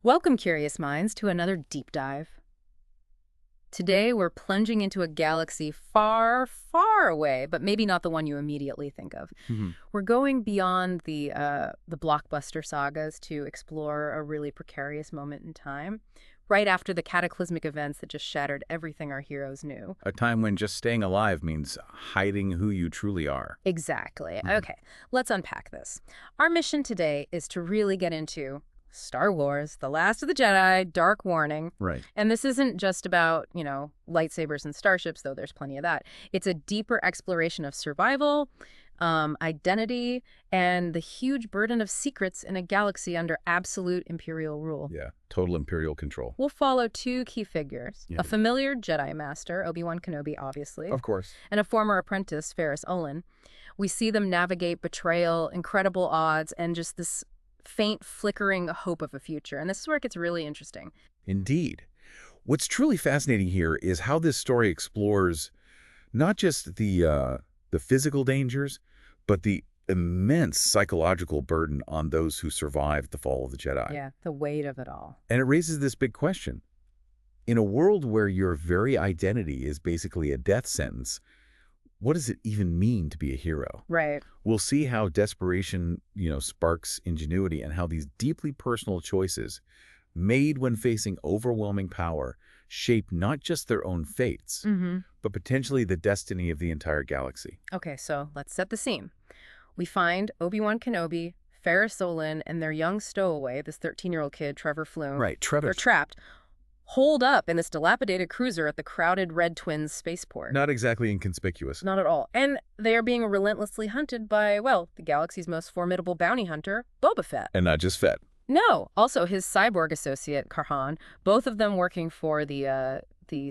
Welcome, curious minds, to another deep dive. Today, we're plunging into a galaxy far, far away, but maybe not the one you immediately think of. Mhm. We're going beyond the blockbuster sagas to explore a really precarious moment in time, right after the cataclysmic events that just shattered everything our heroes knew. A time when just staying alive means hiding who you truly are. Exactly. Mhm. Okay, let's unpack this. Our mission today is to really get into Star Wars, The Last of the Jedi, Dark Warning. Right. And this isn't just about, lightsabers and starships, though there's plenty of that. It's a deeper exploration of survival, identity, and the huge burden of secrets in a galaxy under absolute Imperial rule. Yeah. Total Imperial control. We'll follow two key figures, Yeah. a familiar Jedi Master, Obi-Wan Kenobi, obviously, Of course. and a former apprentice, Ferus Olin. We see them navigate betrayal, incredible odds, and just this faint flickering hope of a future. And this is where it gets really interesting. Indeed. What's truly fascinating here is how this story explores not just the physical dangers, but the immense psychological burden on those who survived the fall of the Jedi. Yeah, the weight of it all. And it raises this big question. In a world where your very identity is basically a death sentence, what does it even mean to be a hero? Right. We'll see how desperation, sparks ingenuity and how these deeply personal choices made when facing overwhelming power shape not just their own fates, but potentially the destiny of the entire galaxy. Okay, so let's set the scene. We find Obi-Wan Kenobi, Ferus Olin, and their young stowaway, this 13-year-old kid, Trever Flume. Right, Trever. They're trapped, holed up in this dilapidated cruiser at the crowded Red Twins spaceport. Not exactly inconspicuous. Not at all. And they are being relentlessly hunted by, well, the galaxy's most formidable bounty hunter, Boba Fett. And not just Fett. No, also his cyborg associate, Karhan, both of them working for the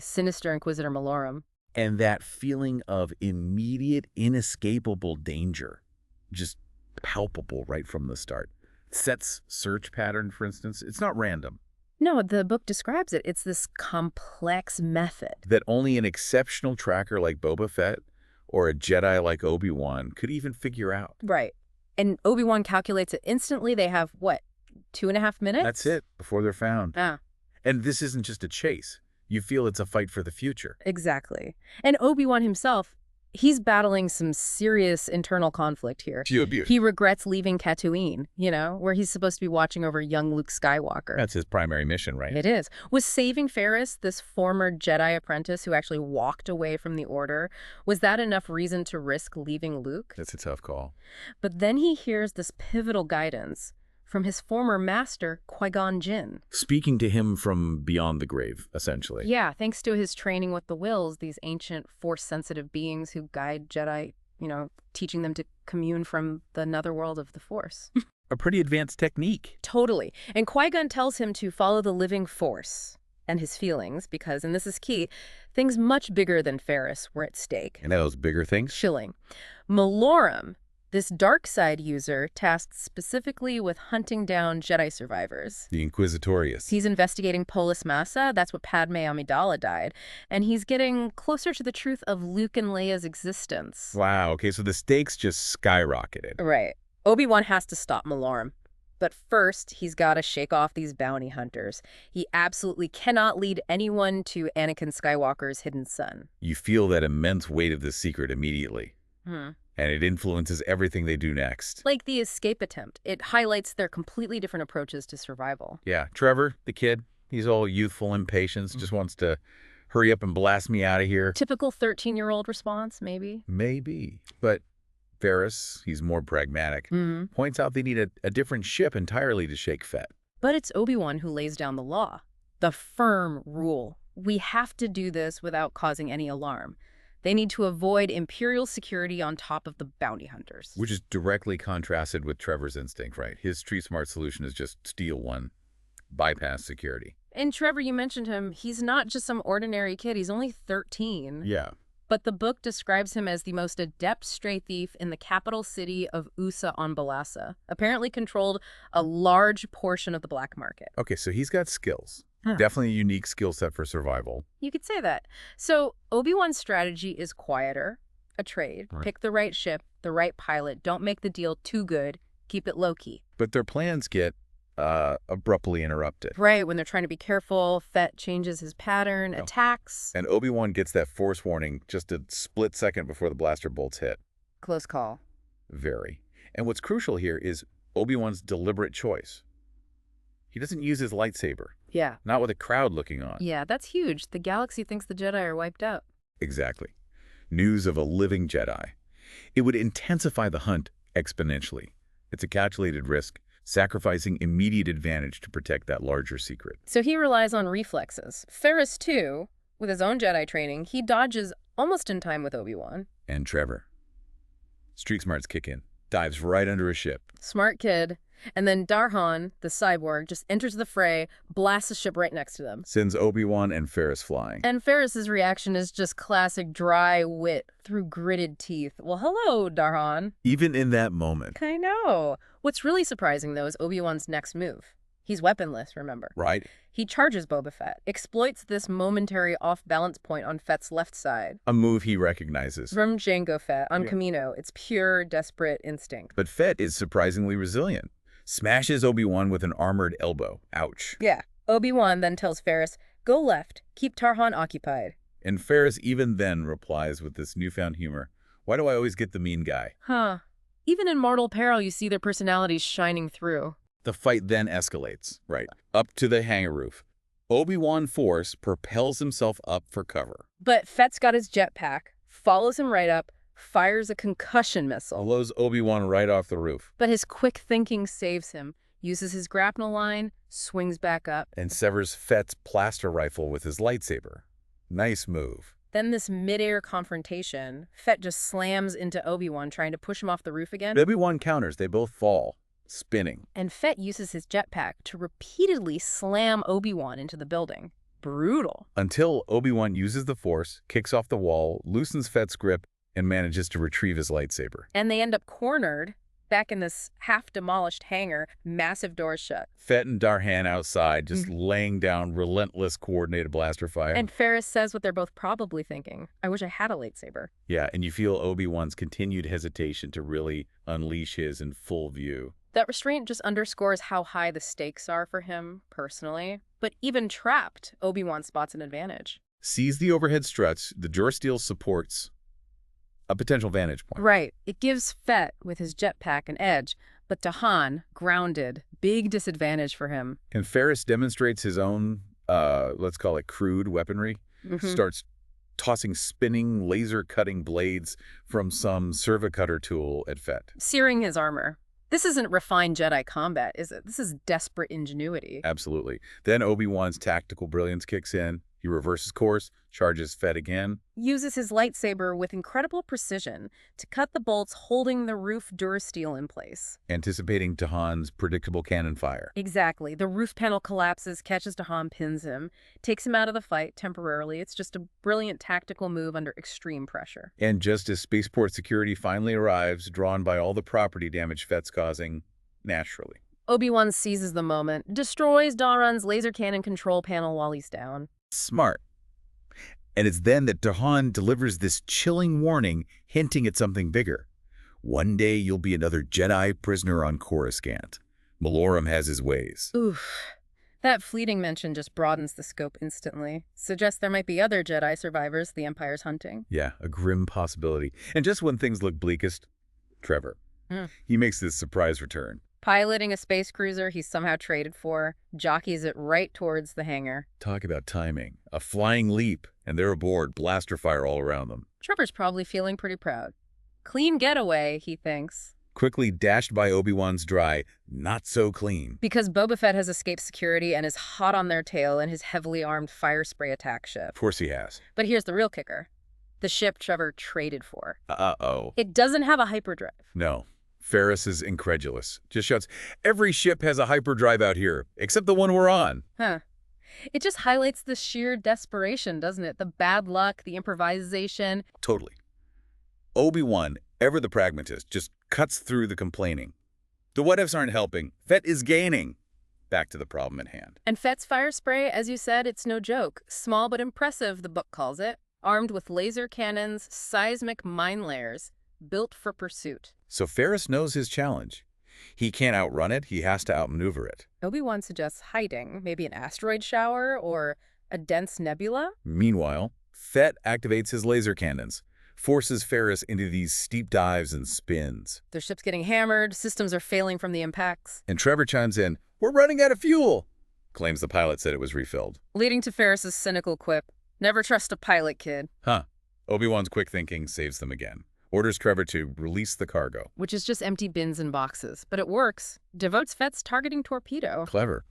sinister Inquisitor Malorum. And that feeling of immediate, inescapable danger, just palpable right from the start. Set's search pattern, for instance, it's not random. No, the book describes it. It's this complex method. That only an exceptional tracker like Boba Fett or a Jedi like Obi-Wan could even figure out. Right. And Obi-Wan calculates it instantly. They have, 2.5 minutes? That's it, before they're found. Ah. And this isn't just a chase. You feel it's a fight for the future. Exactly. And Obi-Wan himself, he's battling some serious internal conflict here. He regrets leaving Tatooine, where he's supposed to be watching over young Luke Skywalker. That's his primary mission, right? It is. Was saving Ferus, this former Jedi apprentice who actually walked away from the Order, was that enough reason to risk leaving Luke? That's a tough call. But then he hears this pivotal guidance from his former master, Qui-Gon Jinn. Speaking to him from beyond the grave, essentially. Yeah, thanks to his training with the Wills, these ancient Force-sensitive beings who guide Jedi, teaching them to commune from the netherworld of the Force. A pretty advanced technique. Totally. And Qui-Gon tells him to follow the living Force and his feelings because, and this is key, things much bigger than Ferus were at stake. And those bigger things? Chilling. Malorum, this dark side user, tasked specifically with hunting down Jedi survivors. The Inquisitorius. He's investigating Polis Massa, that's what Padme Amidala died, and he's getting closer to the truth of Luke and Leia's existence. Wow, okay, so the stakes just skyrocketed. Right. Obi-Wan has to stop Malorum. But first, he's got to shake off these bounty hunters. He absolutely cannot lead anyone to Anakin Skywalker's hidden son. You feel that immense weight of the secret immediately. And it influences everything they do next. Like the escape attempt. It highlights their completely different approaches to survival. Yeah, Trever, the kid, he's all youthful impatience, just wants to hurry up and blast me out of here. Typical 13-year-old response, maybe? Maybe. But Ferus, he's more pragmatic, points out they need a different ship entirely to shake Fett. But it's Obi-Wan who lays down the law. The firm rule. We have to do this without causing any alarm. They need to avoid Imperial security on top of the bounty hunters. Which is directly contrasted with Trevor's instinct, right? His street-smart solution is just steal one, bypass security. And Trever, you mentioned him, he's not just some ordinary kid. He's only 13. Yeah. But the book describes him as the most adept stray thief in the capital city of Usa on Balassa. Apparently controlled a large portion of the black market. Okay, so he's got skills. Definitely a unique skill set for survival. You could say that. So Obi-Wan's strategy is quieter, a trade. Right. Pick the right ship, the right pilot. Don't make the deal too good. Keep it low-key. But their plans get abruptly interrupted. Right, when they're trying to be careful, Fett changes his pattern, attacks. And Obi-Wan gets that force warning just a split second before the blaster bolts hit. Close call. Very. And what's crucial here is Obi-Wan's deliberate choice. He doesn't use his lightsaber. Yeah. Not with a crowd looking on. Yeah, that's huge. The galaxy thinks the Jedi are wiped out. Exactly. News of a living Jedi. It would intensify the hunt exponentially. It's a calculated risk, sacrificing immediate advantage to protect that larger secret. So he relies on reflexes. Ferus, too, with his own Jedi training, he dodges almost in time with Obi-Wan. And Trever. Street smarts kick in. Dives right under a ship. Smart kid. And then Darhan, the cyborg, just enters the fray, blasts the ship right next to them. Sends Obi-Wan and Ferus flying. And Ferris's reaction is just classic dry wit through gritted teeth. Well, hello, Darhan. Even in that moment. I know. What's really surprising, though, is Obi-Wan's next move. He's weaponless, remember? Right. He charges Boba Fett, exploits this momentary off-balance point on Fett's left side. A move he recognizes. From Jango Fett on Kamino. It's pure, desperate instinct. But Fett is surprisingly resilient. Smashes Obi-Wan with an armored elbow. Ouch. Yeah. Obi-Wan then tells Ferus, go left, keep Tarhan occupied. And Ferus even then replies with this newfound humor. Why do I always get the mean guy? Huh. Even in mortal peril, you see their personalities shining through. The fight then escalates, right, up to the hangar roof. Obi-Wan Force propels himself up for cover. But Fett's got his jetpack, follows him right up, fires a concussion missile. Blows Obi-Wan right off the roof. But his quick thinking saves him, uses his grapnel line, swings back up. And severs Fett's blaster rifle with his lightsaber. Nice move. Then this mid-air confrontation, Fett just slams into Obi-Wan, trying to push him off the roof again. Obi-Wan counters, they both fall, spinning. And Fett uses his jetpack to repeatedly slam Obi-Wan into the building. Brutal. Until Obi-Wan uses the Force, kicks off the wall, loosens Fett's grip, and manages to retrieve his lightsaber. And they end up cornered back in this half-demolished hangar, massive doors shut. Fett and Darhan outside, just laying down relentless coordinated blaster fire. And Ferus says what they're both probably thinking. I wish I had a lightsaber. Yeah, and you feel Obi-Wan's continued hesitation to really unleash his in full view. That restraint just underscores how high the stakes are for him, personally. But even trapped, Obi-Wan spots an advantage. Sees the overhead struts, the Durasteel supports a potential vantage point. Right. It gives Fett, with his jetpack, an edge, but to Han, grounded, big disadvantage for him. And Ferus demonstrates his own, let's call it crude weaponry, starts tossing spinning, laser-cutting blades from some servocutter tool at Fett. Searing his armor. This isn't refined Jedi combat, is it? This is desperate ingenuity. Absolutely. Then Obi-Wan's tactical brilliance kicks in. He reverses course, charges Fett again. Uses his lightsaber with incredible precision to cut the bolts holding the roof Durasteel in place. Anticipating Tahan's predictable cannon fire. Exactly. The roof panel collapses, catches Tahan, pins him, takes him out of the fight temporarily. It's just a brilliant tactical move under extreme pressure. And just as spaceport security finally arrives, drawn by all the property damage Fett's causing, naturally. Obi-Wan seizes the moment, destroys Darhan's laser cannon control panel while he's down. Smart. And it's then that Tahan delivers this chilling warning, hinting at something bigger. One day you'll be another Jedi prisoner on Coruscant. Malorum has his ways. Oof. That fleeting mention just broadens the scope instantly. Suggests there might be other Jedi survivors the Empire's hunting. Yeah, a grim possibility. And just when things look bleakest, Trever. He makes this surprise return. Piloting a space cruiser he's somehow traded for, jockeys it right towards the hangar. Talk about timing. A flying leap, and they're aboard, blaster fire all around them. Trevor's probably feeling pretty proud. Clean getaway, he thinks. Quickly dashed by Obi-Wan's dry, not so clean. Because Boba Fett has escaped security and is hot on their tail in his heavily armed fire spray attack ship. Of course he has. But here's the real kicker. The ship Trever traded for. Uh-oh. It doesn't have a hyperdrive. No. Ferus is incredulous. Just shouts, every ship has a hyperdrive out here, except the one we're on. Huh. It just highlights the sheer desperation, doesn't it? The bad luck, the improvisation. Totally. Obi-Wan, ever the pragmatist, just cuts through the complaining. The what-ifs aren't helping. Fett is gaining. Back to the problem at hand. And Fett's fire spray, as you said, it's no joke. Small but impressive, the book calls it. Armed with laser cannons, seismic mine layers, built for pursuit. So Ferus knows his challenge. He can't outrun it, he has to outmaneuver it. Obi-Wan suggests hiding, maybe an asteroid shower or a dense nebula. Meanwhile, Fett activates his laser cannons, forces Ferus into these steep dives and spins. Their ship's getting hammered, systems are failing from the impacts. And Trever chimes in, "We're running out of fuel," claims the pilot said it was refilled. Leading to Ferris's cynical quip, "Never trust a pilot, kid." Huh. Obi-Wan's quick thinking saves them again. Orders Trever to release the cargo. Which is just empty bins and boxes. But it works. Devotes Fett's targeting torpedo. Clever.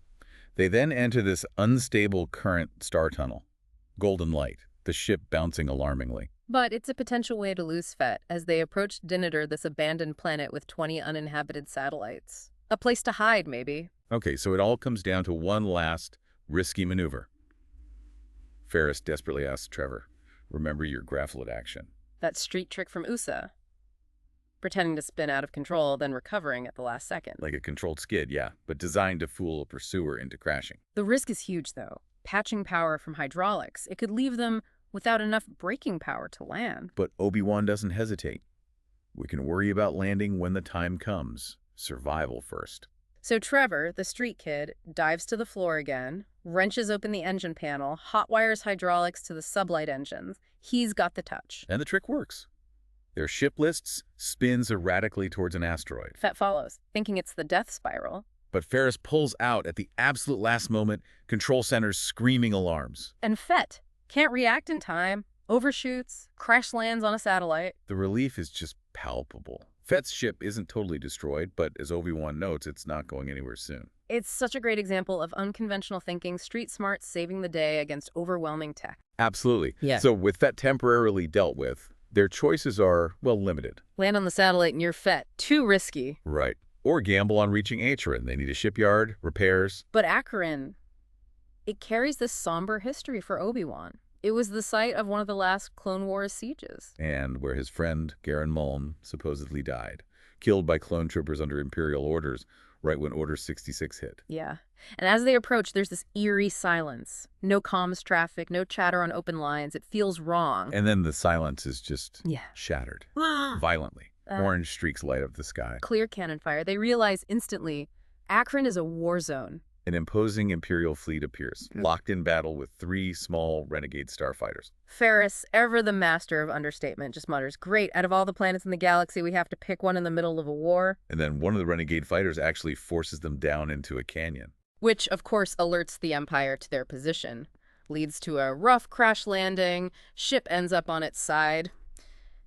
They then enter this unstable current star tunnel. Golden light, the ship bouncing alarmingly. But it's a potential way to lose Fett as they approach Dinitor, this abandoned planet with 20 uninhabited satellites. A place to hide, maybe. Okay, so it all comes down to one last risky maneuver. Ferus desperately asks Trever, "Remember your grapplet action." That street trick from USA. Pretending to spin out of control, then recovering at the last second. Like a controlled skid, yeah, but designed to fool a pursuer into crashing. The risk is huge, though. Patching power from hydraulics. It could leave them without enough braking power to land. But Obi-Wan doesn't hesitate. "We can worry about landing when the time comes. Survival first." So Trever, the street kid, dives to the floor again, wrenches open the engine panel, hotwires hydraulics to the sublight engines. He's got the touch. And the trick works. Their ship lists spins erratically towards an asteroid. Fett follows, thinking it's the death spiral. But Ferus pulls out at the absolute last moment, control centers screaming alarms. And Fett can't react in time, overshoots, crash lands on a satellite. The relief is just palpable. Fett's ship isn't totally destroyed, but as Obi-Wan notes, it's not going anywhere soon. It's such a great example of unconventional thinking, street smarts saving the day against overwhelming tech. Absolutely. Yeah. So with Fett temporarily dealt with, their choices are, well, limited. Land on the satellite and you're Fett. Too risky. Right. Or gamble on reaching Acherin. They need a shipyard, repairs. But Acherin, it carries this somber history for Obi-Wan. It was the site of one of the last Clone Wars sieges. And where his friend, Garen Mullen, supposedly died, killed by clone troopers under Imperial orders right when Order 66 hit. Yeah. And as they approach, there's this eerie silence. No comms traffic, no chatter on open lines. It feels wrong. And then the silence is just shattered. Ah. Violently. Orange streaks light up the sky. Clear cannon fire. They realize instantly, Acherin is a war zone. An imposing Imperial fleet appears, locked in battle with 3 small renegade starfighters. Ferus, ever the master of understatement, just mutters, "Great, out of all the planets in the galaxy, we have to pick one in the middle of a war." And then one of the renegade fighters actually forces them down into a canyon. Which, of course, alerts the Empire to their position. Leads to a rough crash landing. Ship ends up on its side.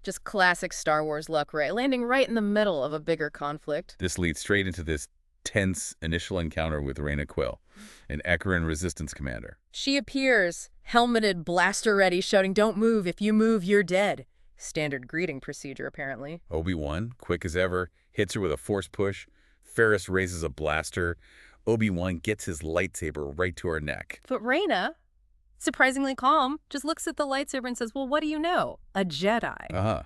Just classic Star Wars luck, right? Landing right in the middle of a bigger conflict. This leads straight into this tense initial encounter with Reyna Quill, an Acherin resistance commander. She appears, helmeted, blaster ready, shouting, "Don't move. If you move, you're dead." Standard greeting procedure, apparently. Obi-Wan, quick as ever, hits her with a force push. Ferus raises a blaster. Obi-Wan gets his lightsaber right to her neck. But Reyna, surprisingly calm, just looks at the lightsaber and says, "Well, what do you know? A Jedi."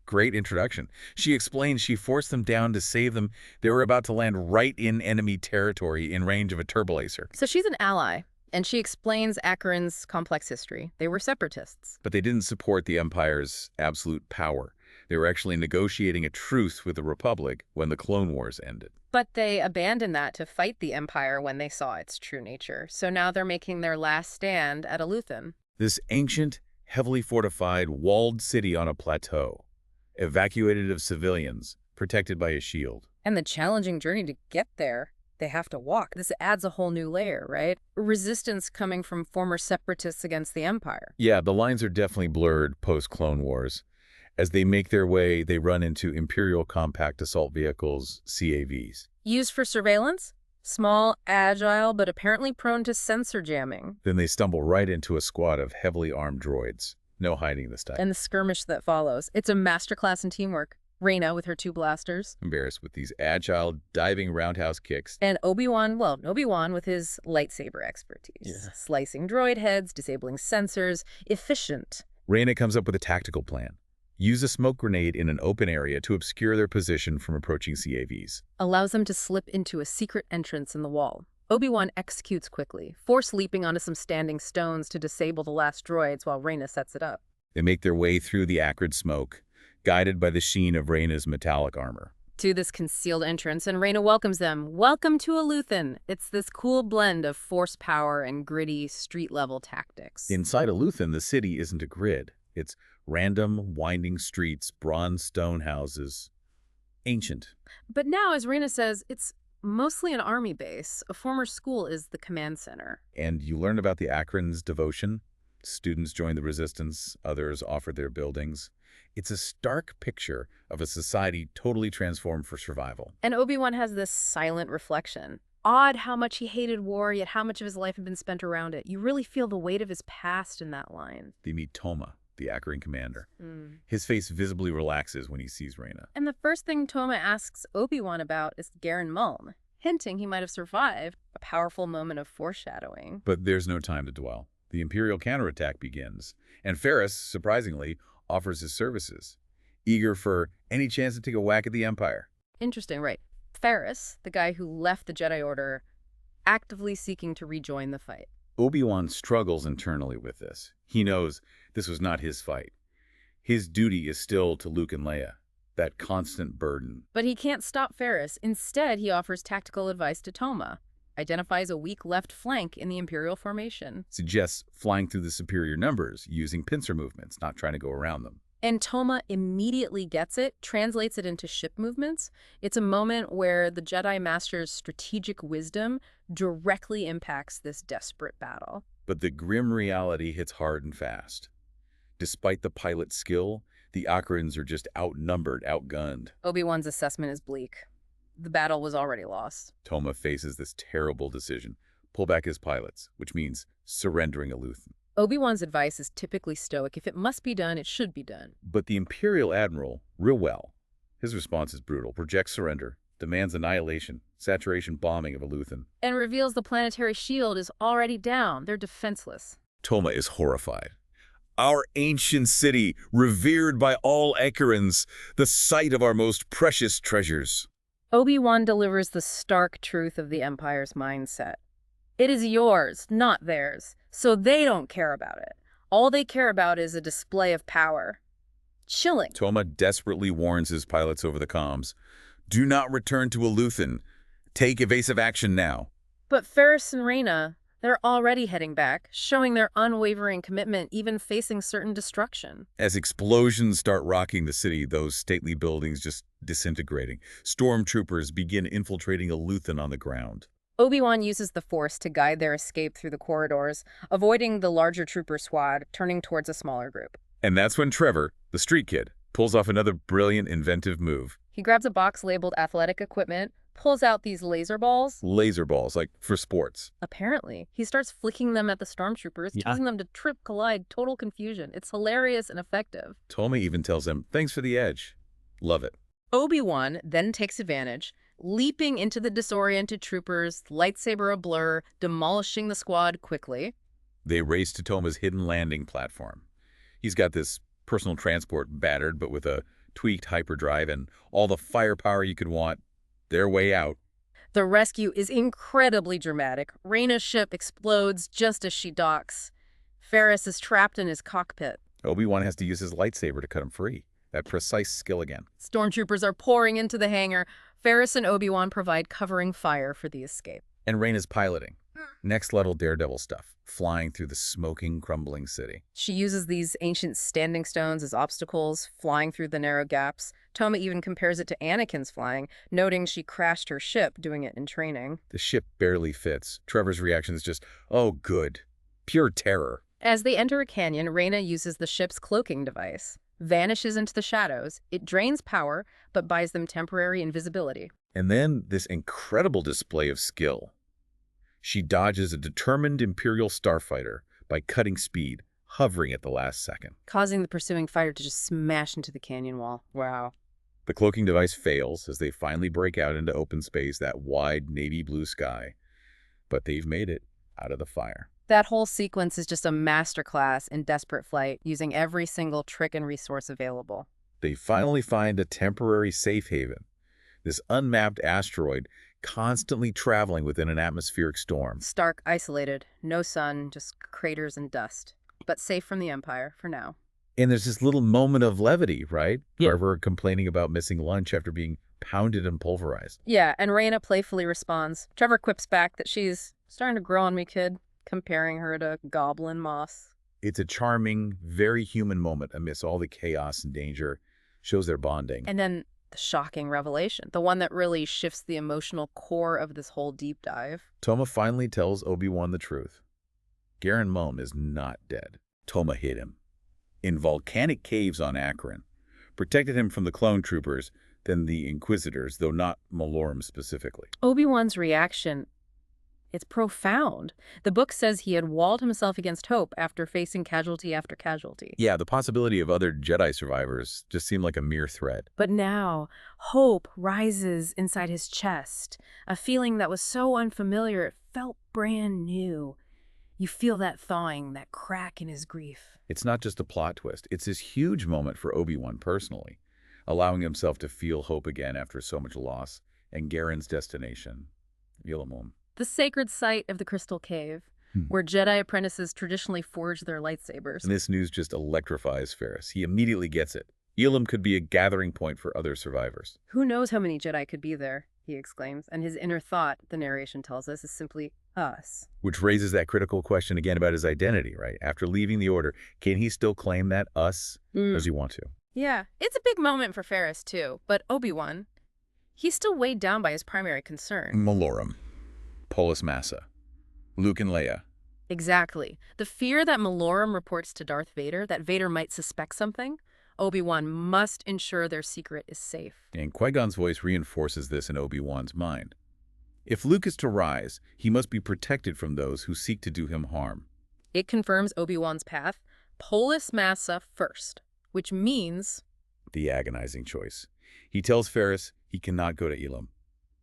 Great introduction. She explains she forced them down to save them. They were about to land right in enemy territory in range of a turbolaser. So she's an ally, and she explains Acherin's complex history. They were separatists. But they didn't support the Empire's absolute power. They were actually negotiating a truce with the Republic when the Clone Wars ended. But they abandoned that to fight the Empire when they saw its true nature. So now they're making their last stand at Eluthan. This ancient, heavily fortified, walled city on a plateau, evacuated of civilians, protected by a shield. And the challenging journey to get there, they have to walk. This adds a whole new layer, right? Resistance coming from former separatists against the Empire. Yeah, the lines are definitely blurred post-Clone Wars. As they make their way, they run into Imperial Compact Assault Vehicles, CAVs. Used for surveillance? Small, agile, but apparently prone to sensor jamming. Then they stumble right into a squad of heavily armed droids. No hiding this time. And the skirmish that follows. It's a masterclass in teamwork. Reyna with her 2 blasters. Embarrassed with these agile, diving roundhouse kicks. And Obi-Wan with his lightsaber expertise. Yeah. Slicing droid heads, disabling sensors. Efficient. Reyna comes up with a tactical plan. Use a smoke grenade in an open area to obscure their position from approaching CAVs. Allows them to slip into a secret entrance in the wall. Obi-Wan executes quickly, force leaping onto some standing stones to disable the last droids while Reyna sets it up. They make their way through the acrid smoke, guided by the sheen of Reyna's metallic armor. to this concealed entrance, and Reyna welcomes them. Welcome to Eluthen. It's this cool blend of force power and gritty street-level tactics. Inside Eluthen, the city isn't a grid. It's random, winding streets, bronze stone houses. Ancient. But now, as Reyna says, it's mostly an army base. A former school is the command center. And you learn about the Acherin's devotion. Students joined the resistance, others offered their buildings. It's a stark picture of a society totally transformed for survival. And Obi-Wan has this silent reflection. Odd how much he hated war, yet how much of his life had been spent around it. You really feel the weight of his past in that line. They meet Toma, the Acherin commander. His face visibly relaxes when he sees Reyna. And the first thing Toma asks Obi-Wan about is Garen Muln, hinting he might have survived, a powerful moment of foreshadowing. But there's no time to dwell. The Imperial counterattack begins, and Ferus, surprisingly, offers his services, eager for any chance to take a whack at the Empire. Interesting, right. Ferus, the guy who left the Jedi Order, actively seeking to rejoin the fight. Obi-Wan struggles internally with this. He knows this was not his fight. His duty is still to Luke and Leia, that constant burden. But he can't stop Ferus. Instead, he offers tactical advice to Toma, identifies a weak left flank in the Imperial formation. Suggests flying through the superior numbers, using pincer movements, not trying to go around them. And Toma immediately gets it, translates it into ship movements. It's a moment where the Jedi Master's strategic wisdom directly impacts this desperate battle. But the grim reality hits hard and fast. Despite the pilot's skill, the Acherins are just outnumbered, outgunned. Obi-Wan's assessment is bleak. The battle was already lost. Toma faces this terrible decision. Pull back his pilots, which means surrendering Eluthen. Obi-Wan's advice is typically stoic. If it must be done, it should be done. But the Imperial Admiral, real well, his response is brutal. Rejects surrender, demands annihilation, saturation bombing of Eluthen. And reveals the planetary shield is already down. They're defenseless. Toma is horrified. Our ancient city, revered by all Acherins, the site of our most precious treasures. Obi-Wan delivers the stark truth of the Empire's mindset. It is yours, not theirs, so they don't care about it. All they care about is a display of power. Chilling. Toma desperately warns his pilots over the comms. Do not return to Eluthen. Take evasive action now. But Ferus and Reyna, they're already heading back, showing their unwavering commitment, even facing certain destruction. As explosions start rocking the city, those stately buildings just disintegrating, stormtroopers begin infiltrating Eluthen on the ground. Obi-Wan uses the Force to guide their escape through the corridors, avoiding the larger trooper squad, turning towards a smaller group. And that's when Trever, the street kid, pulls off another brilliant, inventive move. He grabs a box labeled athletic equipment, pulls out these laser balls. Laser balls, like for sports. Apparently. He starts flicking them at the stormtroopers, causing them to trip, collide, total confusion. It's hilarious and effective. Toma even tells him, thanks for the edge. Love it. Obi-Wan then takes advantage, leaping into the disoriented troopers, lightsaber a blur, demolishing the squad quickly. They race to Toma's hidden landing platform. He's got this personal transport battered, but with a tweaked hyperdrive and all the firepower you could want. Their way out. The rescue is incredibly dramatic. Reyna's ship explodes just as she docks. Ferus is trapped in his cockpit. Obi-Wan has to use his lightsaber to cut him free. That precise skill again. Stormtroopers are pouring into the hangar. Ferus and Obi-Wan provide covering fire for the escape. And Reyna's piloting. Next level daredevil stuff, flying through the smoking, crumbling city. She uses these ancient standing stones as obstacles, flying through the narrow gaps. Toma even compares it to Anakin's flying, noting she crashed her ship doing it in training. The ship barely fits. Trevor's reaction is just, oh good. Pure terror. As they enter a canyon, Reyna uses the ship's cloaking device. Vanishes into the shadows. It drains power, but buys them temporary invisibility. And then this incredible display of skill. She dodges a determined Imperial starfighter by cutting speed, hovering at the last second. Causing the pursuing fighter to just smash into the canyon wall. Wow. The cloaking device fails as they finally break out into open space, that wide navy blue sky. But they've made it out of the fire. That whole sequence is just a masterclass in desperate flight, using every single trick and resource available. They finally find a temporary safe haven. This unmapped asteroid constantly traveling within an atmospheric storm. Stark, isolated, no sun, just craters and dust. But safe from the Empire, for now. And there's this little moment of levity, right? Yeah. Trever complaining about missing lunch after being pounded and pulverized. Yeah, and Reyna playfully responds. Trever quips back that she's starting to grow on me, kid, comparing her to goblin moss. It's a charming, very human moment amidst all the chaos and danger. Shows their bonding. And then the shocking revelation, the one that really shifts the emotional core of this whole deep dive. Toma finally tells Obi-Wan the truth. Garen Mulm is not dead. Toma hid him in volcanic caves on Acherin, protected him from the clone troopers, then the Inquisitors, though not Malorum specifically. Obi-Wan's reaction, it's profound. The book says he had walled himself against hope after facing casualty after casualty. Yeah, the possibility of other Jedi survivors just seemed like a mere threat. But now, hope rises inside his chest, a feeling that was so unfamiliar it felt brand new. You feel that thawing, that crack in his grief. It's not just a plot twist. It's this huge moment for Obi-Wan personally, allowing himself to feel hope again after so much loss, and Garen's destination, Ilamum. The sacred site of the Crystal Cave, where Jedi apprentices traditionally forge their lightsabers. And this news just electrifies Ferus. He immediately gets it. Elam could be a gathering point for other survivors. Who knows how many Jedi could be there, he exclaims, and his inner thought, the narration tells us, is simply us. Which raises that critical question again about his identity, right? After leaving the Order, can he still claim that us, or does he want to? Yeah, it's a big moment for Ferus, too, but Obi-Wan, he's still weighed down by his primary concern. Malorum, Polis Massa, Luke and Leia. Exactly. The fear that Malorum reports to Darth Vader, that Vader might suspect something, Obi-Wan must ensure their secret is safe. And Qui-Gon's voice reinforces this in Obi-Wan's mind. If Luke is to rise, he must be protected from those who seek to do him harm. It confirms Obi-Wan's path, Polis Massa first, which means... The agonizing choice. He tells Ferus he cannot go to Elam.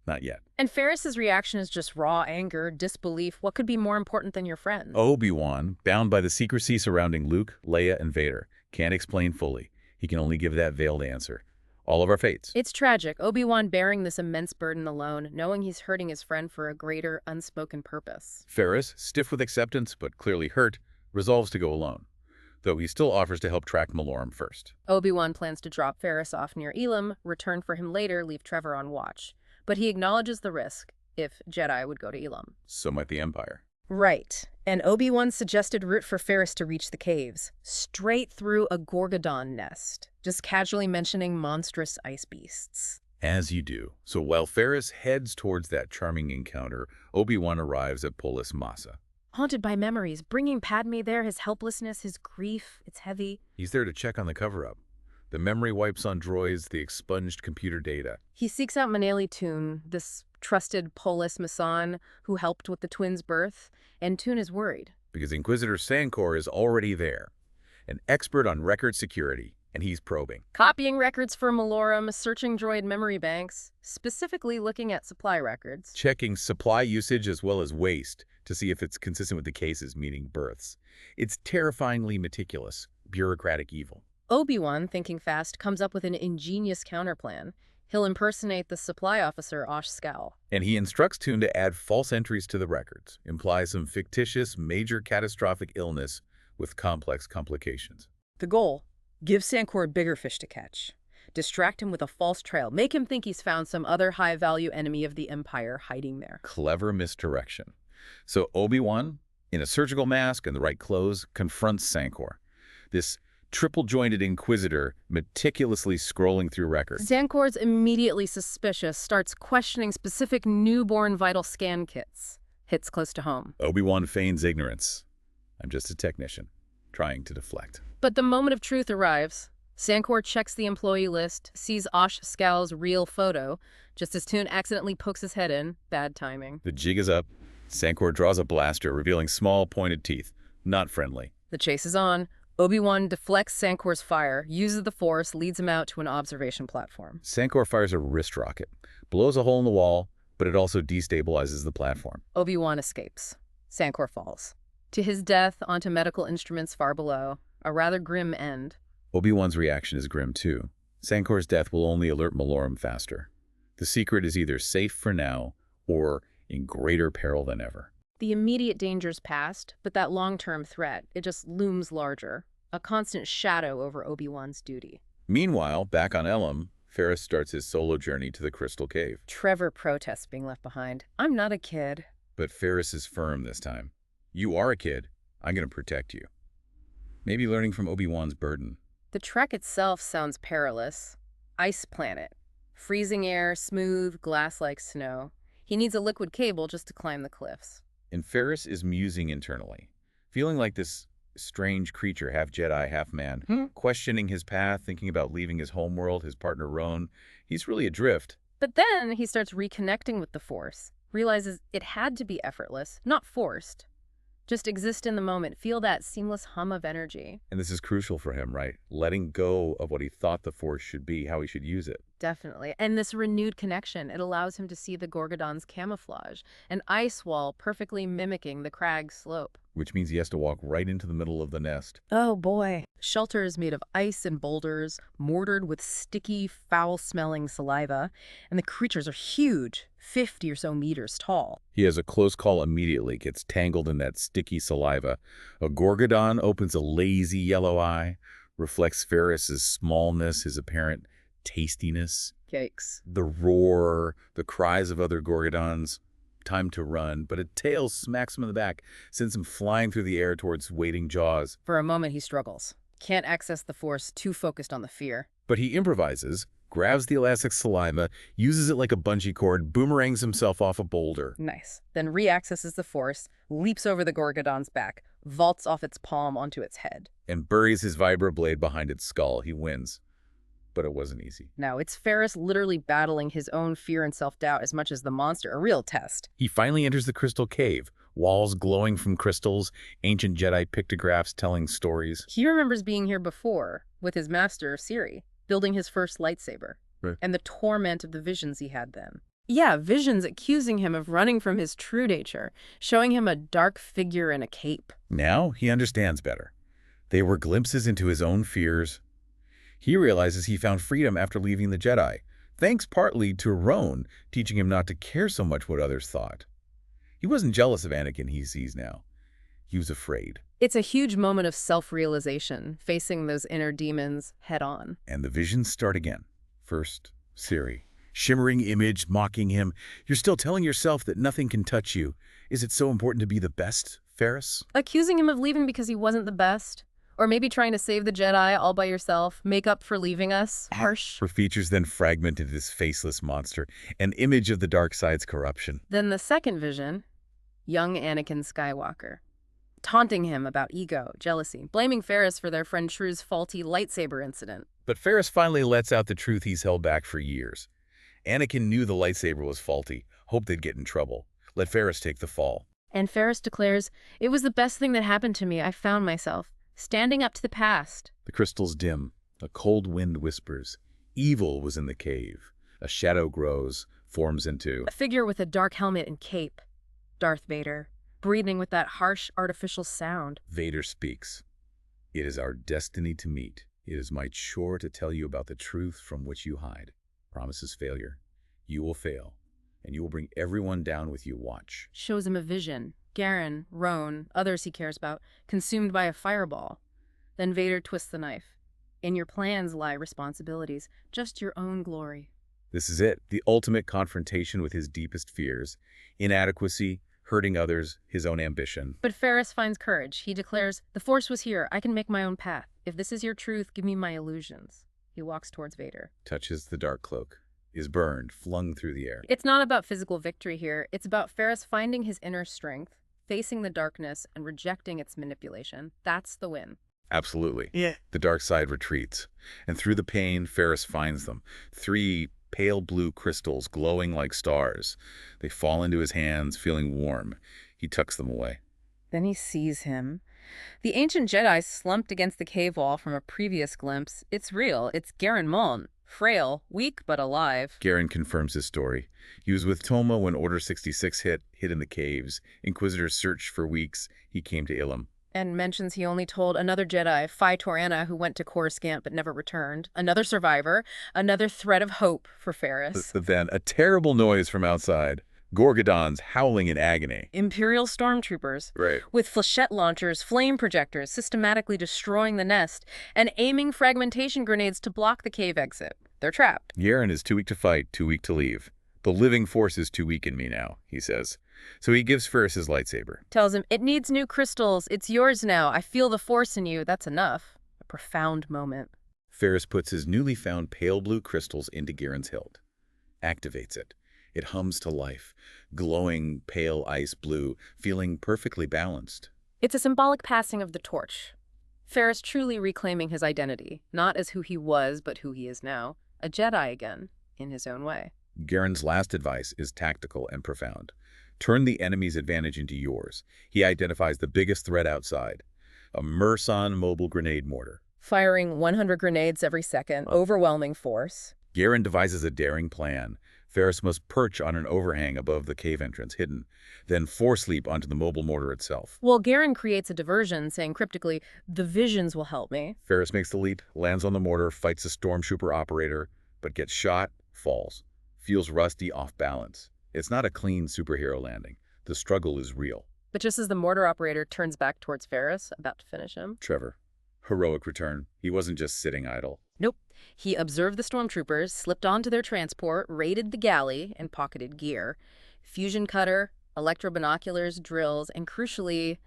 Not yet. And Ferris's reaction is just raw anger, disbelief. What could be more important than your friend? Obi-Wan, bound by the secrecy surrounding Luke, Leia, and Vader, can't explain fully. He can only give that veiled answer. All of our fates. It's tragic, Obi-Wan bearing this immense burden alone, knowing he's hurting his friend for a greater, unspoken purpose. Ferus, stiff with acceptance but clearly hurt, resolves to go alone, though he still offers to help track Malorum first. Obi-Wan plans to drop Ferus off near Elam, return for him later, leave Trever on watch. But he acknowledges the risk if Jedi would go to Elam. So might the Empire. Right. And Obi-Wan's suggested route for Ferus to reach the caves, straight through a Gorgodon nest, just casually mentioning monstrous ice beasts. As you do. So while Ferus heads towards that charming encounter, Obi-Wan arrives at Polis Massa. Haunted by memories, bringing Padme there, his helplessness, his grief, it's heavy. He's there to check on the cover-up. The memory wipes on droids, the expunged computer data. He seeks out Manali Toon, this trusted Polis Masson who helped with the twins' birth, and Toon is worried. Because Inquisitor Sancor is already there, an expert on record security, and he's probing. Copying records for Malorum, searching droid memory banks, specifically looking at supply records. Checking supply usage as well as waste to see if it's consistent with the cases, meaning births. It's terrifyingly meticulous, bureaucratic evil. Obi-Wan, thinking fast, comes up with an ingenious counterplan. He'll impersonate the supply officer, Osh Scal. And he instructs Toon to add false entries to the records, imply some fictitious, major catastrophic illness with complex complications. The goal? Give Sancor bigger fish to catch. Distract him with a false trail. Make him think he's found some other high-value enemy of the Empire hiding there. Clever misdirection. So Obi-Wan, in a surgical mask and the right clothes, confronts Sancor. This triple-jointed Inquisitor meticulously scrolling through records. Sancor's immediately suspicious, starts questioning specific newborn vital scan kits. Hits close to home. Obi-Wan feigns ignorance. I'm just a technician, trying to deflect. But the moment of truth arrives. Sancor checks the employee list, sees Osh Scal's real photo, just as Toon accidentally pokes his head in. Bad timing. The jig is up. Sancor draws a blaster, revealing small, pointed teeth. Not friendly. The chase is on. Obi-Wan deflects Sancor's fire, uses the Force, leads him out to an observation platform. Sancor fires a wrist rocket, blows a hole in the wall, but it also destabilizes the platform. Obi-Wan escapes. Sancor falls. To his death, onto medical instruments far below. A rather grim end. Obi-Wan's reaction is grim too. Sancor's death will only alert Malorum faster. The secret is either safe for now, or in greater peril than ever. The immediate danger's past, but that long-term threat, it just looms larger. a constant shadow over Obi-Wan's duty. Meanwhile, back on Elam, Ferus starts his solo journey to the Crystal Cave. Trever protests being left behind. I'm not a kid. But Ferus is firm this time. You are a kid. I'm going to protect you. Maybe learning from Obi-Wan's burden. The trek itself sounds perilous. Ice planet. Freezing air, smooth, glass-like snow. He needs a liquid cable just to climb the cliffs. And Ferus is musing internally, feeling like this strange creature, half Jedi, half man, questioning his path, thinking about leaving his homeworld, his partner Roan. He's really adrift. But then he starts reconnecting with the Force, realizes it had to be effortless, not forced. Just exist in the moment, feel that seamless hum of energy. And this is crucial for him, right? Letting go of what he thought the Force should be, how he should use it. Definitely. And this renewed connection, it allows him to see the Gorgodon's camouflage, an ice wall perfectly mimicking the crag's slope. Which means he has to walk right into the middle of the nest. Oh boy. Shelters made of ice and boulders, mortared with sticky, foul-smelling saliva, and the creatures are huge, 50 or so meters tall. He has a close call immediately, gets tangled in that sticky saliva. A Gorgodon opens a lazy yellow eye, reflects Ferus's smallness, his apparent tastiness. Yikes. The roar, the cries of other Gorgodons. Time to run, but a tail smacks him in the back, sends him flying through the air towards waiting jaws. For a moment, he struggles. Can't access the Force, too focused on the fear. But he improvises, grabs the elastic saliva, uses it like a bungee cord, boomerangs himself off a boulder. Nice. Then re-accesses the Force, leaps over the Gorgodon's back, vaults off its palm onto its head. And buries his vibroblade behind its skull. He wins. But it wasn't easy. Now, it's Ferus literally battling his own fear and self-doubt as much as the monster, a real test. He finally enters the Crystal Cave, walls glowing from crystals, ancient Jedi pictographs telling stories. He remembers being here before, with his master, Ciri, building his first lightsaber. Right. And the torment of the visions he had then. Yeah, visions accusing him of running from his true nature, showing him a dark figure in a cape. Now he understands better. They were glimpses into his own fears. He realizes he found freedom after leaving the Jedi, thanks partly to Roan teaching him not to care so much what others thought. He wasn't jealous of Anakin he sees now. He was afraid. It's a huge moment of self-realization, facing those inner demons head-on. And the visions start again. First, Ciri. Shimmering image, mocking him. You're still telling yourself that nothing can touch you. Is it so important to be the best, Ferus? Accusing him of leaving because he wasn't the best. Or maybe trying to save the Jedi all by yourself, make up for leaving us. Harsh. Her features then fragment into this faceless monster, an image of the dark side's corruption. Then the second vision, young Anakin Skywalker, taunting him about ego, jealousy, blaming Ferus for their friend True's faulty lightsaber incident. But Ferus finally lets out the truth he's held back for years. Anakin knew the lightsaber was faulty, hoped they'd get in trouble. Let Ferus take the fall. And Ferus declares, "It was the best thing that happened to me. I found myself. Standing up to the past." The crystals dim. A cold wind whispers. Evil was in the cave. A shadow grows, forms into A figure with a dark helmet and cape. Darth Vader, breathing with that harsh, artificial sound. Vader speaks. It is our destiny to meet. It is my chore to tell you about the truth from which you hide. Promises failure. You will fail, and you will bring everyone down with you. Watch. Shows him a vision. Garen, Roan, others he cares about, consumed by a fireball. Then Vader twists the knife. In your plans lie responsibilities, just your own glory. This is it, the ultimate confrontation with his deepest fears. Inadequacy, hurting others, his own ambition. But Ferus finds courage. He declares, "The Force was here. I can make my own path. If this is your truth, give me my illusions." He walks towards Vader. Touches the dark cloak. Is burned, flung through the air. It's not about physical victory here. It's about Ferus finding his inner strength, facing the darkness and rejecting its manipulation. That's the win. Absolutely. Yeah. The dark side retreats. And through the pain, Ferus finds them. 3 pale blue crystals glowing like stars. They fall into his hands, feeling warm. He tucks them away. Then he sees him. The ancient Jedi slumped against the cave wall from a previous glimpse. It's real. It's Garen Muln. Frail, weak, but alive. Garen confirms his story. He was with Toma when Order 66 hit in the caves. Inquisitors searched for weeks. He came to Ilum. And mentions he only told another Jedi, Phi Torana, who went to Coruscant but never returned. Another survivor. Another thread of hope for Ferus. Then a terrible noise from outside. Gorgodons howling in agony. Imperial stormtroopers, Right. with flechette launchers, flame projectors, systematically destroying the nest, and aiming fragmentation grenades to block the cave exit. They're trapped. Yaren is too weak to fight, too weak to leave. The living force is too weak in me now, he says. So he gives Ferus his lightsaber. Tells him, it needs new crystals. It's yours now. I feel the force in you. That's enough. A profound moment. Ferus puts his newly found pale blue crystals into Garen's hilt. Activates it. It hums to life, glowing pale ice blue, feeling perfectly balanced. It's a symbolic passing of the torch. Ferus truly reclaiming his identity, not as who he was, but who he is now. A Jedi again, in his own way. Garen's last advice is tactical and profound. Turn the enemy's advantage into yours. He identifies the biggest threat outside. A Murson mobile grenade mortar. Firing 100 grenades every second, overwhelming force. Garen devises a daring plan. Ferus must perch on an overhang above the cave entrance, hidden, then force leap onto the mobile mortar itself. Well, Garen creates a diversion, saying cryptically, the visions will help me. Ferus makes the leap, lands on the mortar, fights a stormtrooper operator, but gets shot, falls. Feels rusty, off balance. It's not a clean superhero landing. The struggle is real. But just as the mortar operator turns back towards Ferus, about to finish him. Trever. Heroic return. He wasn't just sitting idle. Nope. He observed the stormtroopers, slipped onto their transport, raided the galley, and pocketed gear. Fusion cutter, electro-binoculars, drills, and crucially,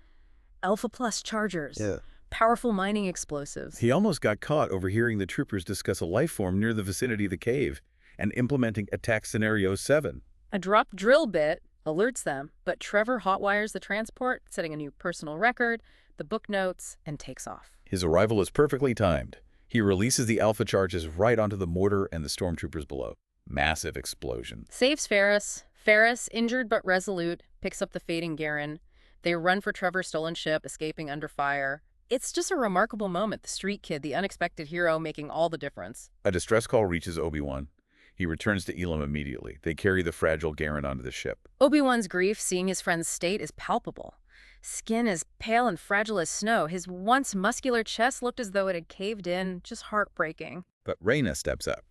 Alpha Plus chargers. Yeah. Powerful mining explosives. He almost got caught overhearing the troopers discuss a life form near the vicinity of the cave and implementing attack scenario 7. A dropped drill bit alerts them, but Trever hotwires the transport, setting a new personal record, the book notes, and takes off. His arrival is perfectly timed. He releases the alpha charges right onto the mortar and the stormtroopers below. Massive explosion. Saves Ferus. Ferus, injured but resolute, picks up the fading Garen. They run for Trevor's stolen ship, escaping under fire. It's just a remarkable moment. The street kid, the unexpected hero, making all the difference. A distress call reaches Obi-Wan. He returns to Elam immediately. They carry the fragile Garen onto the ship. Obi-Wan's grief, seeing his friend's state, is palpable. Skin as pale and fragile as snow. His once muscular chest looked as though it had caved in. Just heartbreaking. But Reyna steps up.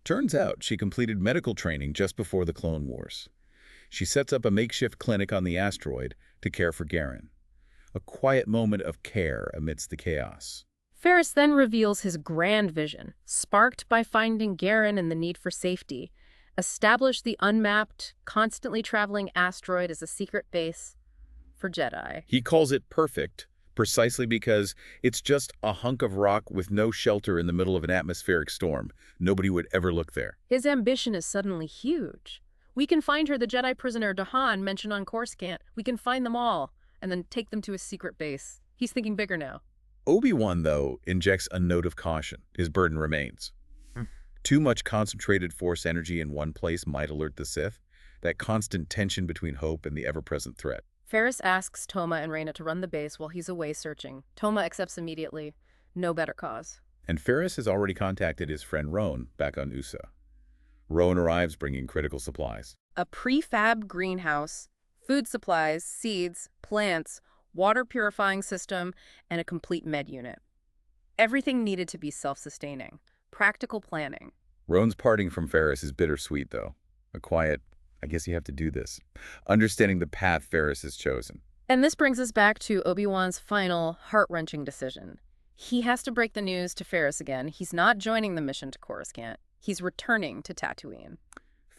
Turns out she completed medical training just before the Clone Wars. She sets up a makeshift clinic on the asteroid to care for Garen. A quiet moment of care amidst the chaos. Ferus then reveals his grand vision, sparked by finding Garen and the need for safety. Establish the unmapped, constantly traveling asteroid as a secret base for Jedi. He calls it perfect, precisely because it's just a hunk of rock with no shelter in the middle of an atmospheric storm. Nobody would ever look there. His ambition is suddenly huge. We can find her, the Jedi prisoner Dahan mentioned on Coruscant. We can find them all, and then take them to his secret base. He's thinking bigger now. Obi-Wan, though, injects a note of caution. His burden remains. Too much concentrated force energy in one place might alert the Sith. That constant tension between hope and the ever-present threat. Ferus asks Toma and Reyna to run the base while he's away searching. Toma accepts immediately. No better cause. And Ferus has already contacted his friend Roan back on Usa. Roan arrives bringing critical supplies. A prefab greenhouse, food supplies, seeds, plants, water purifying system, and a complete med unit. Everything needed to be self-sustaining. Practical planning. Roan's parting from Ferus is bittersweet, though. A quiet, I guess you have to do this. Understanding the path Ferus has chosen. And this brings us back to Obi-Wan's final, heart-wrenching decision. He has to break the news to Ferus again. He's not joining the mission to Coruscant. He's returning to Tatooine.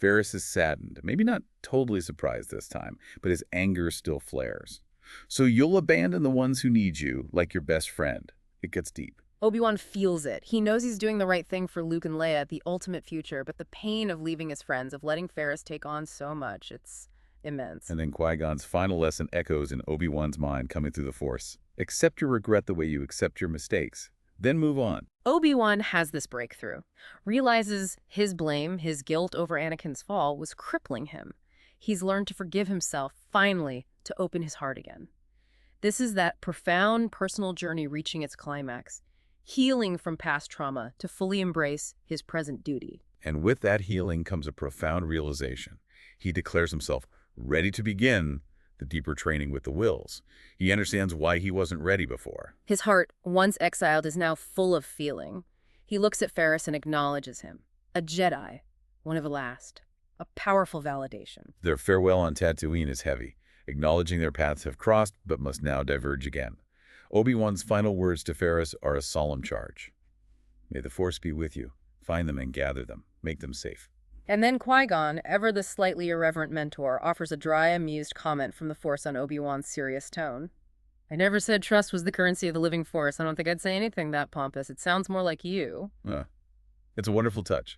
Ferus is saddened, maybe not totally surprised this time, but his anger still flares. So you'll abandon the ones who need you, like your best friend. It gets deep. Obi-Wan feels it. He knows he's doing the right thing for Luke and Leia, the ultimate future, but the pain of leaving his friends, of letting Ferus take on so much, it's immense. And then Qui-Gon's final lesson echoes in Obi-Wan's mind coming through the Force. Accept your regret the way you accept your mistakes. Then move on. Obi-Wan has this breakthrough. Realizes his blame, his guilt over Anakin's fall, was crippling him. He's learned to forgive himself, finally, to open his heart again. This is that profound personal journey reaching its climax. Healing from past trauma to fully embrace his present duty. And with that healing comes a profound realization. He declares himself ready to begin the deeper training with the Wills. He understands why he wasn't ready before. His heart, once exiled, is now full of feeling. He looks at Ferus and acknowledges him. A Jedi, one of the last. A powerful validation. Their farewell on Tatooine is heavy, acknowledging their paths have crossed but must now diverge again. Obi-Wan's final words to Ferus are a solemn charge. May the Force be with you. Find them and gather them. Make them safe. And then Qui-Gon, ever the slightly irreverent mentor, offers a dry, amused comment from the Force on Obi-Wan's serious tone. I never said trust was the currency of the living Force. I don't think I'd say anything that pompous. It sounds more like you. It's a wonderful touch.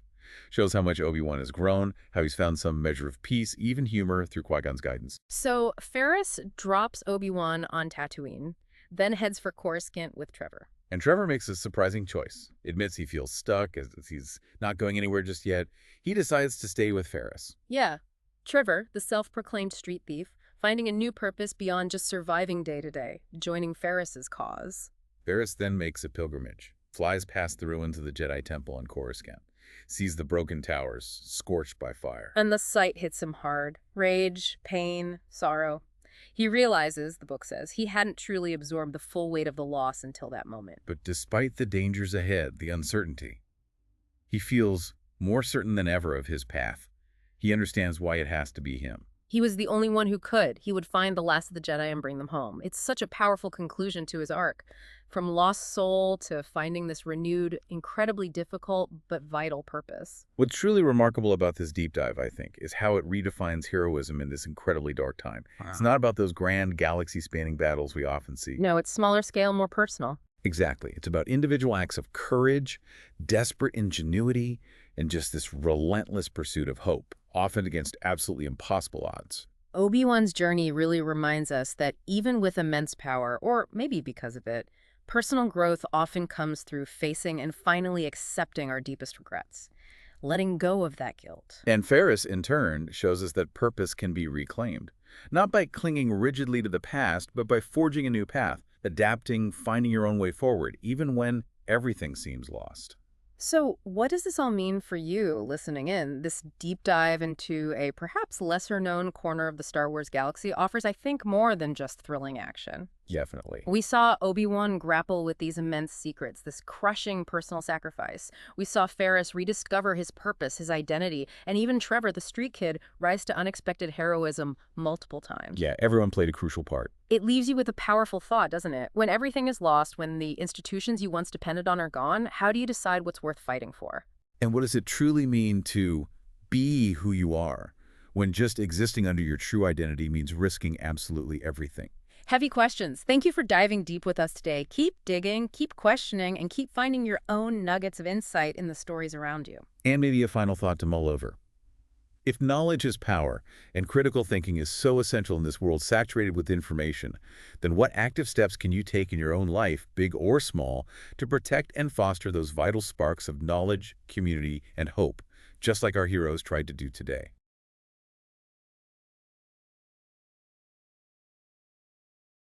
Shows how much Obi-Wan has grown, how he's found some measure of peace, even humor, through Qui-Gon's guidance. So Ferus drops Obi-Wan on Tatooine, then heads for Coruscant with Trever. And Trever makes a surprising choice. Admits he feels stuck, as he's not going anywhere just yet. He decides to stay with Ferus. Yeah. Trever, the self-proclaimed street thief, finding a new purpose beyond just surviving day-to-day, joining Ferus's cause. Ferus then makes a pilgrimage, flies past the ruins of the Jedi Temple on Coruscant, sees the broken towers, scorched by fire. And the sight hits him hard. Rage, pain, sorrow. He realizes, the book says, he hadn't truly absorbed the full weight of the loss until that moment. But despite the dangers ahead, the uncertainty, he feels more certain than ever of his path. He understands why it has to be him. He was the only one who could. He would find the last of the Jedi and bring them home. It's such a powerful conclusion to his arc. From lost soul to finding this renewed, incredibly difficult but vital purpose. What's truly remarkable about this deep dive, I think, is how it redefines heroism in this incredibly dark time. Wow. It's not about those grand galaxy-spanning battles we often see. No, it's smaller scale, more personal. Exactly. It's about individual acts of courage, desperate ingenuity, and just this relentless pursuit of hope, often against absolutely impossible odds. Obi-Wan's journey really reminds us that even with immense power, or maybe because of it, personal growth often comes through facing and finally accepting our deepest regrets, letting go of that guilt. And Ferus, in turn, shows us that purpose can be reclaimed, not by clinging rigidly to the past, but by forging a new path, adapting, finding your own way forward, even when everything seems lost. So what does this all mean for you listening in? This deep dive into a perhaps lesser-known corner of the Star Wars galaxy offers, I think, more than just thrilling action. Definitely. We saw Obi-Wan grapple with these immense secrets, this crushing personal sacrifice. We saw Ferus rediscover his purpose, his identity, and even Trever, the street kid, rise to unexpected heroism multiple times. Yeah, everyone played a crucial part. It leaves you with a powerful thought, doesn't it? When everything is lost, when the institutions you once depended on are gone, how do you decide what's worth fighting for? And what does it truly mean to be who you are, when just existing under your true identity means risking absolutely everything? Heavy questions. Thank you for diving deep with us today. Keep digging, keep questioning, and keep finding your own nuggets of insight in the stories around you. And maybe a final thought to mull over. If knowledge is power, and critical thinking is so essential in this world saturated with information, then what active steps can you take in your own life, big or small, to protect and foster those vital sparks of knowledge, community, and hope, just like our heroes tried to do today?